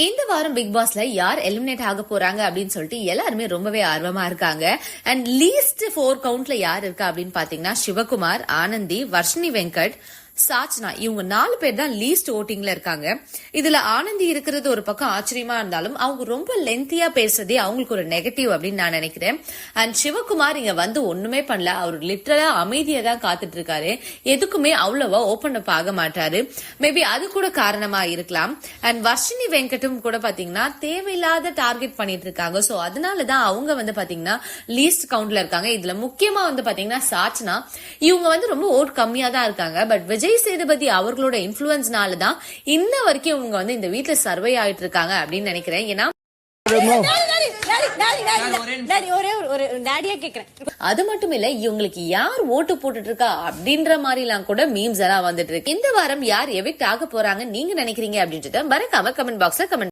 இந்த வாரம் பிக் பாஸ்ல யார் எலிமினேட் ஆக போறாங்க அப்படின்னு சொல்லிட்டு எல்லாருமே ரொம்பவே ஆர்வமா இருக்காங்க. அண்ட் லீஸ்ட் 4 கவுண்ட்ல யார் இருக்கா அப்படின்னு பாத்தீங்கன்னா சிவகுமார், ஆனந்தி, வர்ஷினி வெங்கட், சாச்சனா, இவங்க 4 பேர் தான் லீஸ்ட் ஓட்டிங்ல இருக்காங்க. இதுல ஆனந்தி இருக்கிறது ஒரு பக்கம் ஆச்சரியமா இருந்தாலும் அவங்க ரொம்ப லென்த்தியா பேசுறதே அவங்களுக்கு ஒரு நெகட்டிவ் அப்படின்னு நான் நினைக்கிறேன். அண்ட் சிவகுமார் இங்க வந்து ஒண்ணுமே பண்ணல, அவர் லிட்டரலா அமைதியா தான் காத்துட்டு இருக்காரு, எதுக்குமே அவ்வளவா ஓபன் அப் ஆக மாட்டாரு. மேபி அது கூட காரணமா இருக்கலாம். அண்ட் வர்ஷினி வெங்கட்டும் கூட பாத்தீங்கன்னா தேவையில்லாத டார்கெட் பண்ணிட்டு இருக்காங்க. சோ அதனாலதான் அவங்க வந்து பாத்தீங்கன்னா லீஸ்ட் கவுண்ட்ல இருக்காங்க. இதுல முக்கியமா வந்து பாத்தீங்கன்னா சாச்சனா, இவங்க வந்து ரொம்ப ஓட் கம்மியா தான் இருக்காங்க. பட் விஜய் சேதுபதி அவர்களோட இன்ஃபுளுன்ஸ்னால தான் இன்ன வரைக்கும் இவங்க வந்து இந்த வீட்டுல சர்வை ஆயிட்டு இருக்காங்க அப்படின்னு நினைக்கிறேன். ஏன்னா அது மட்டும் இல்ல, இவங்களுக்கு யார் ஓட்டு போட்டுட்டு இருக்கா அப்படின்ற மாதிரி எல்லாம் கூட மீம்ஸ் எல்லாம் வந்துட்டு இருக்கு. இந்த வாரம் யார் எவிக்ட் ஆக போறாங்க நீங்க நினைக்கிறீங்க அப்படின்றத மறக்காம கமெண்ட் பாக்ஸ்ல கமெண்ட்